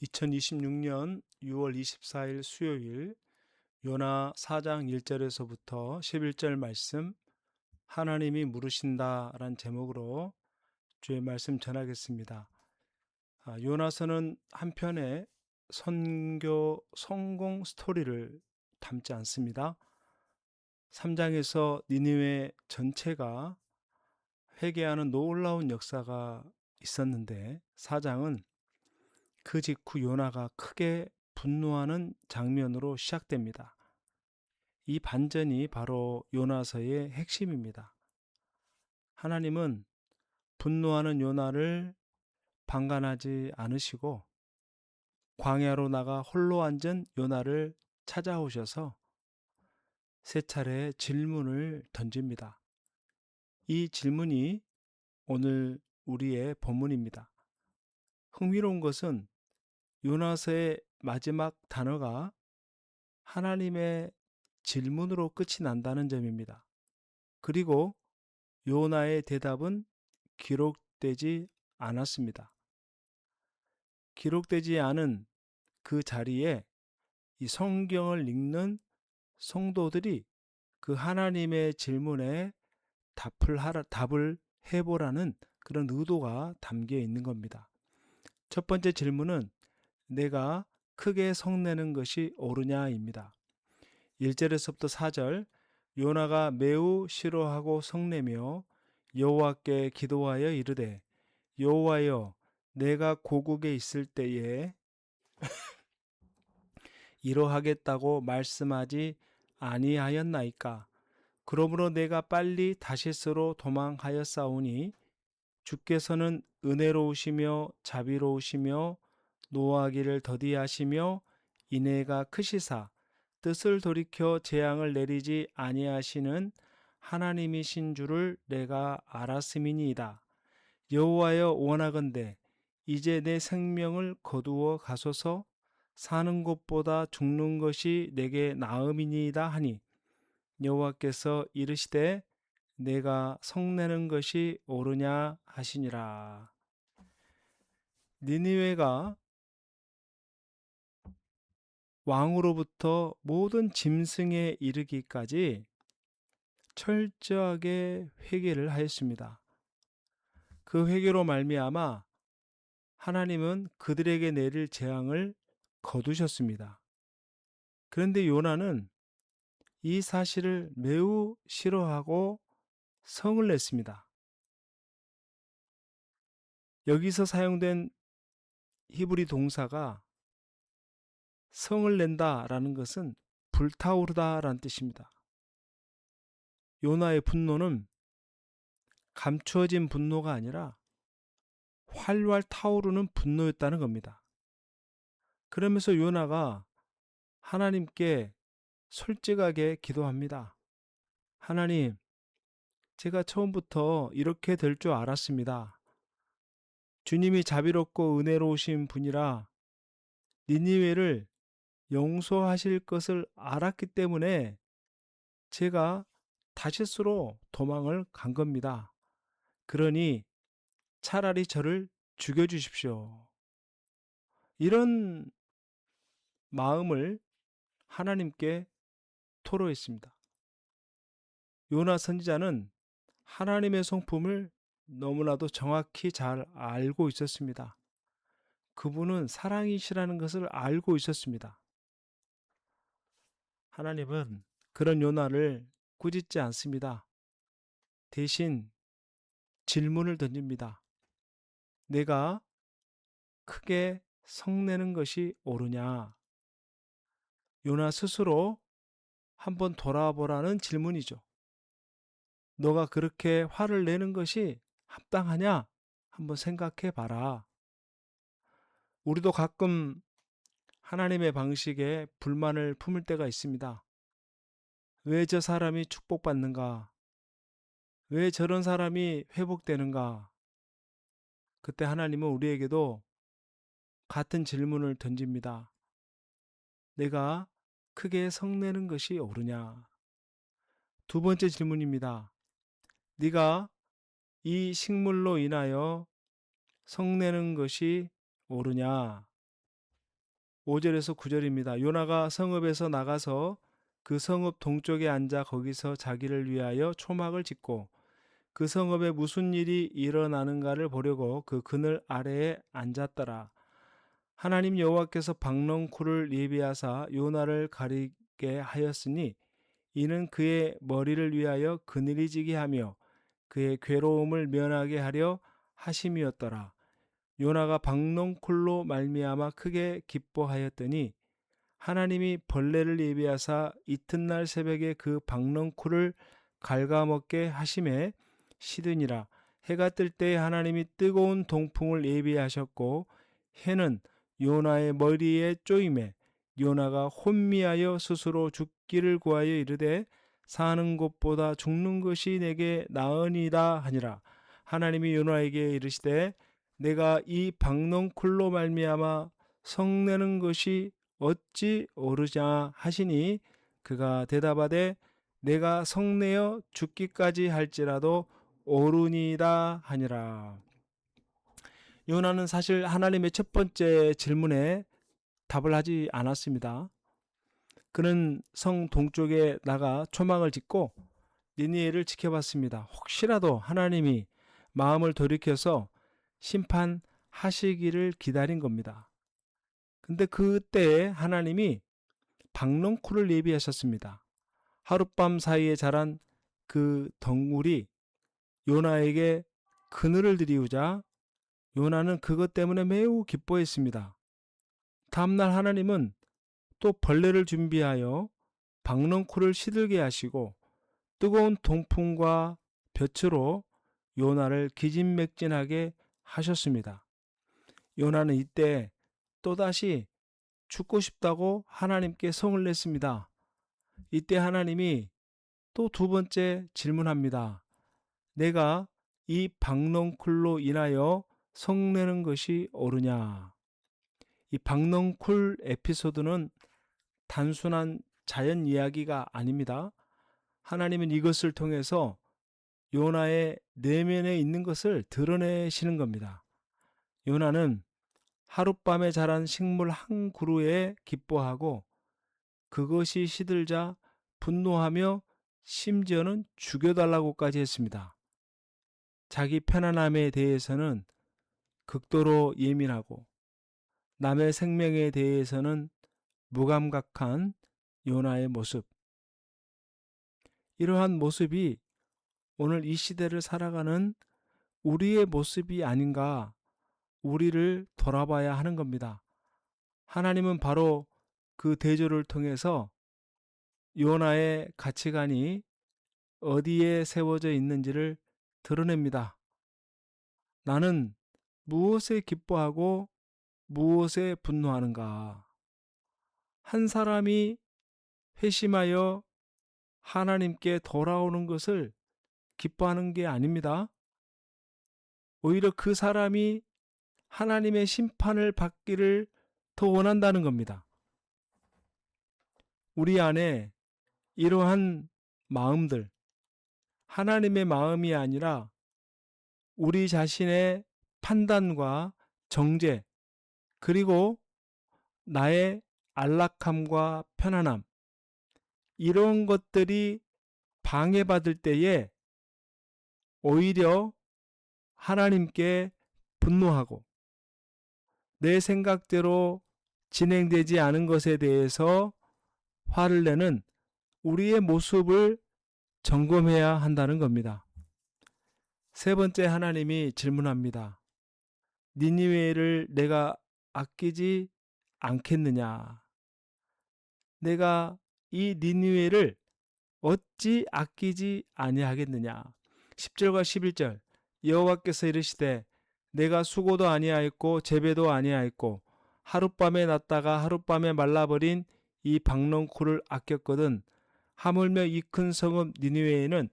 2026년 6월 24일 수요일 요나 4장 1절에서부터 11절 말씀 하나님이 물으신다라는 제목으로 주의 말씀 전하겠습니다. 요나서는 한편의 선교 성공 스토리를 담지 않습니다. 3장에서 니느웨 전체가 회개하는 놀라운 역사가 있었는데 4장은 그 직후 요나가 크게 분노하는 장면으로 시작됩니다. 이 반전이 바로 요나서의 핵심입니다. 하나님은 분노하는 요나를 방관하지 않으시고 광야로 나가 홀로 앉은 요나를 찾아오셔서 세 차례 질문을 던집니다. 이 질문이 오늘 우리의 본문입니다. 흥미로운 것은 요나서의 마지막 단어가 하나님의 질문으로 끝이 난다는 점입니다. 그리고 요나의 대답은 기록되지 않았습니다. 기록되지 않은 그 자리에 이 성경을 읽는 성도들이 그 하나님의 질문에 답을 해보라는 그런 의도가 담겨 있는 겁니다. 첫 번째 질문은 내가 크게 성내는 것이 옳으냐입니다. 1절에서부터 4절 요나가 매우 싫어하고 성내며 여호와께 기도하여 이르되 여호와여 내가 고국에 있을 때에 이러하겠다고 말씀하지 아니하였나이까. 그러므로 내가 빨리 다시스로 도망하였사오니 주께서는 은혜로우시며 자비로우시며 노하기를 더디하시며 인애가 크시사 뜻을 돌이켜 재앙을 내리지 아니하시는 하나님이신 줄을 내가 알았음이니이다. 여호와여 원하건대 이제 내 생명을 거두어 가소서. 사는 것보다 죽는 것이 내게 나음이니이다 하니 여호와께서 이르시되 내가 성내는 것이 옳으냐 하시니라. 니느웨가 왕으로부터 모든 짐승에 이르기까지 철저하게 회개를 하였습니다. 그 회개로 말미암아 하나님은 그들에게 내릴 재앙을 거두셨습니다. 그런데 요나는 이 사실을 매우 싫어하고 성을 냈습니다. 여기서 사용된 히브리 동사가 성을 낸다라는 것은 불타오르다라는 뜻입니다. 요나의 분노는 감추어진 분노가 아니라 활활 타오르는 분노였다는 겁니다. 그러면서 요나가 하나님께 솔직하게 기도합니다. 하나님, 제가 처음부터 이렇게 될 줄 알았습니다. 주님이 자비롭고 은혜로우신 분이라 니느웨를 용서하실 것을 알았기 때문에 제가 다시스로 도망을 간 겁니다. 그러니 차라리 저를 죽여주십시오. 이런 마음을 하나님께 토로했습니다. 요나 선지자는 하나님의 성품을 너무나도 정확히 잘 알고 있었습니다. 그분은 사랑이시라는 것을 알고 있었습니다. 하나님은 그런 요나를 꾸짖지 않습니다. 대신 질문을 던집니다. 내가 크게 성내는 것이 옳으냐? 요나 스스로 한번 돌아보라는 질문이죠. 너가 그렇게 화를 내는 것이 합당하냐? 한번 생각해 봐라. 우리도 가끔 하나님의 방식에 불만을 품을 때가 있습니다. 왜 저 사람이 축복받는가? 왜 저런 사람이 회복되는가? 그때 하나님은 우리에게도 같은 질문을 던집니다. 내가 크게 성내는 것이 옳으냐? 두 번째 질문입니다. 네가 이 식물로 인하여 성내는 것이 옳으냐? 5절에서 9절입니다. 요나가 성읍에서 나가서 그 성읍 동쪽에 앉아 거기서 자기를 위하여 초막을 짓고 그 성읍에 무슨 일이 일어나는가를 보려고 그 그늘 아래에 앉았더라. 하나님 여호와께서 박넝쿨을 예비하사 요나를 가리게 하였으니 이는 그의 머리를 위하여 그늘이 지게 하며 그의 괴로움을 면하게 하려 하심이었더라. 요나가 박넝쿨로 말미암아 크게 기뻐하였더니 하나님이 벌레를 예비하사 이튿날 새벽에 그 박넝쿨을 갉아먹게 하심에 시드니라. 해가 뜰 때에 하나님이 뜨거운 동풍을 예비하셨고 해는 요나의 머리에 쪼임에 요나가 혼미하여 스스로 죽기를 구하여 이르되 사는 것보다 죽는 것이 내게 나으니라 하니라. 하나님이 요나에게 이르시되 내가 이 박넝쿨로 말미암아 성내는 것이 어찌 오르냐 하시니 그가 대답하되 내가 성내어 죽기까지 할지라도 오르니라 하니라. 요나는 사실 하나님의 첫 번째 질문에 답을 하지 않았습니다. 그는 성 동쪽에 나가 초막을 짓고 니느웨를 지켜봤습니다. 혹시라도 하나님이 마음을 돌이켜서 심판하시기를 기다린 겁니다. 근데 그때 하나님이 박넝쿨을 예비하셨습니다. 하룻밤 사이에 자란 그 덩굴이 요나에게 그늘을 드리우자 요나는 그것 때문에 매우 기뻐했습니다. 다음날 하나님은 또 벌레를 준비하여 박넝쿨을 시들게 하시고 뜨거운 동풍과 볕으로 요나를 기진맥진하게 하셨습니다. 요나는 이때 또다시 죽고 싶다고 하나님께 성을 냈습니다. 이때 하나님이 또 두 번째 질문합니다. 내가 이 박넝쿨로 인하여 성내는 것이 옳으냐? 이 박넝쿨 에피소드는 단순한 자연 이야기가 아닙니다. 하나님은 이것을 통해서 요나의 내면에 있는 것을 드러내시는 겁니다. 요나는 하룻밤에 자란 식물 한 그루에 기뻐하고 그것이 시들자 분노하며 심지어는 죽여달라고까지 했습니다. 자기 편안함에 대해서는 극도로 예민하고 남의 생명에 대해서는 무감각한 요나의 모습. 이러한 모습이 오늘 이 시대를 살아가는 우리의 모습이 아닌가 우리를 돌아봐야 하는 겁니다. 하나님은 바로 그 대조를 통해서 요나의 가치관이 어디에 세워져 있는지를 드러냅니다. 나는 무엇에 기뻐하고 무엇에 분노하는가? 한 사람이 회심하여 하나님께 돌아오는 것을 기뻐하는 게 아닙니다. 오히려 그 사람이 하나님의 심판을 받기를 더 원한다는 겁니다. 우리 안에 이러한 마음들, 하나님의 마음이 아니라 우리 자신의 판단과 정죄, 그리고 나의 안락함과 편안함, 이런 것들이 방해받을 때에 오히려 하나님께 분노하고 내 생각대로 진행되지 않은 것에 대해서 화를 내는 우리의 모습을 점검해야 한다는 겁니다. 세 번째, 하나님이 질문합니다. 니느웨를 내가 아끼지 않겠느냐? 내가 이 니느웨를 어찌 아끼지 아니하겠느냐? 10절과 11절 여호와께서 이르시되 내가 수고도 아니하였고 재배도 아니하였고 하룻밤에 났다가 하룻밤에 말라버린 이 박넝쿨을 아꼈거든. 하물며 이 큰 성읍 니느웨에는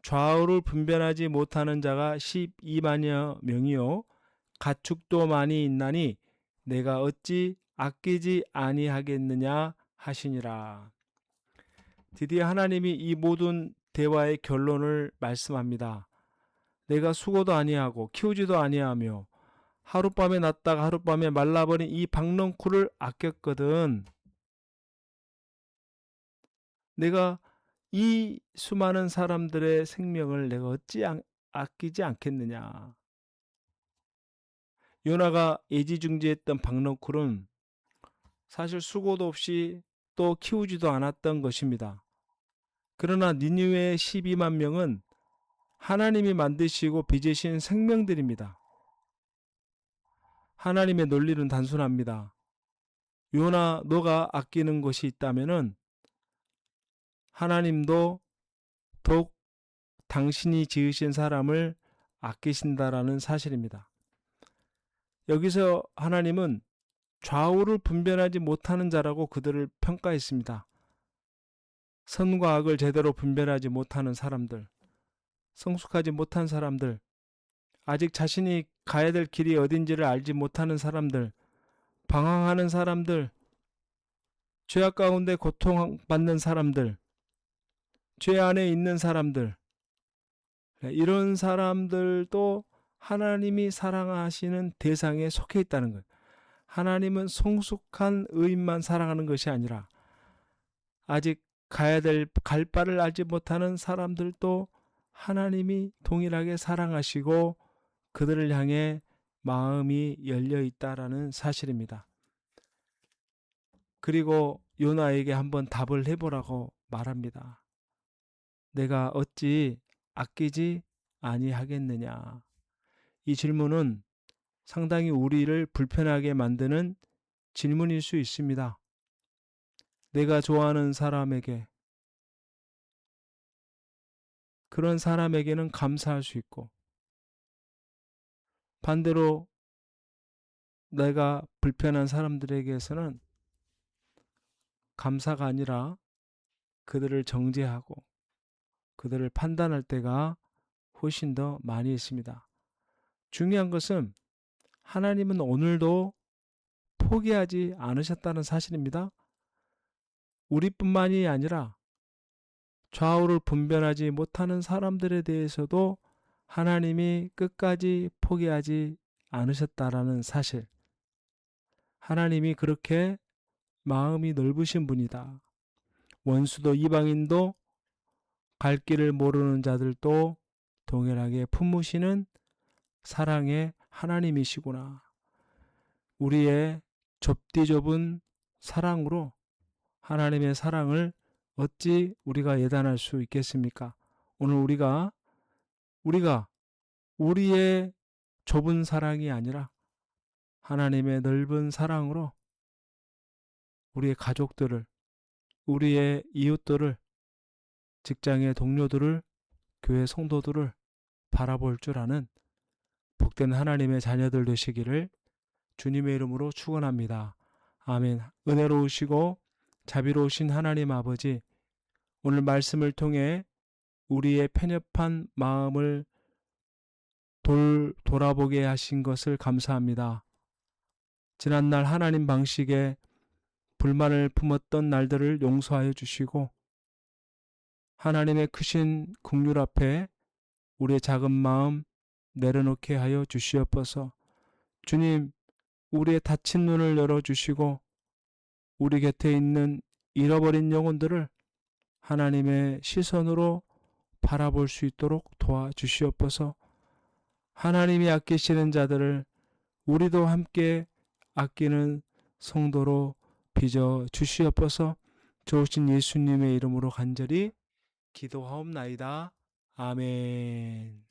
좌우를 분별하지 못하는 자가 12만여 명이요 가축도 많이 있나니 내가 어찌 아끼지 아니하겠느냐 하시니라. 드디어 하나님이 이 모든 대화의 결론을 말씀합니다. 내가 수고도 아니하고 키우지도 아니하며 하룻밤에 났다가 하룻밤에 말라버린 이 박넝쿨을 아꼈거든. 내가 이 수많은 사람들의 생명을 내가 어찌 아끼지 않겠느냐. 요나가 애지중지했던 박넝쿨은 사실 수고도 없이 또 키우지도 않았던 것입니다. 그러나 니느웨의 12만 명은 하나님이 만드시고 빚으신 생명들입니다. 하나님의 논리는 단순합니다. 요나, 너가 아끼는 것이 있다면은 하나님도 더욱 당신이 지으신 사람을 아끼신다라는 사실입니다. 여기서 하나님은 좌우를 분별하지 못하는 자라고 그들을 평가했습니다. 선과 악을 제대로 분별하지 못하는 사람들, 성숙하지 못한 사람들, 아직 자신이 가야 될 길이 어딘지를 알지 못하는 사람들, 방황하는 사람들, 죄악 가운데 고통받는 사람들, 죄 안에 있는 사람들, 이런 사람들도 하나님이 사랑하시는 대상에 속해 있다는 거예요. 하나님은 성숙한 의인만 사랑하는 것이 아니라 아직 가야 갈 바를 알지 못하는 사람들도 하나님이 동일하게 사랑하시고 그들을 향해 마음이 열려 있다라는 사실입니다. 그리고 요나에게 한번 답을 해보라고 말합니다. 내가 어찌 아끼지 아니하겠느냐. 이 질문은 상당히 우리를 불편하게 만드는 질문일 수 있습니다. 내가 좋아하는 사람에게, 그런 사람에게는 감사할 수 있고, 반대로 내가 불편한 사람들에게서는 감사가 아니라 그들을 정죄하고 그들을 판단할 때가 훨씬 더 많이 있습니다. 중요한 것은 하나님은 오늘도 포기하지 않으셨다는 사실입니다. 우리뿐만이 아니라 좌우를 분별하지 못하는 사람들에 대해서도 하나님이 끝까지 포기하지 않으셨다라는 사실. 하나님이 그렇게 마음이 넓으신 분이다. 원수도 이방인도 갈 길을 모르는 자들도 동일하게 품으시는 사랑의 하나님이시구나. 우리의 좁디 좁은 사랑으로 하나님의 사랑을 어찌 우리가 예단할 수 있겠습니까? 오늘 우리가 우리의 좁은 사랑이 아니라 하나님의 넓은 사랑으로 우리의 가족들을, 우리의 이웃들을, 직장의 동료들을, 교회 성도들을 바라볼 줄 아는 복된 하나님의 자녀들 되시기를 주님의 이름으로 축원합니다. 아멘. 은혜로우시고 자비로우신 하나님 아버지, 오늘 말씀을 통해 우리의 편협한 마음을 돌아보게 하신 것을 감사합니다. 지난날 하나님 방식에 불만을 품었던 날들을 용서하여 주시고 하나님의 크신 긍휼 앞에 우리의 작은 마음 내려놓게 하여 주시옵소서. 주님, 우리의 닫힌 눈을 열어주시고 우리 곁에 있는 잃어버린 영혼들을 하나님의 시선으로 바라볼 수 있도록 도와주시옵소서. 하나님이 아끼시는 자들을 우리도 함께 아끼는 성도로 빚어 주시옵소서. 좋으신 예수님의 이름으로 간절히 기도하옵나이다. 아멘.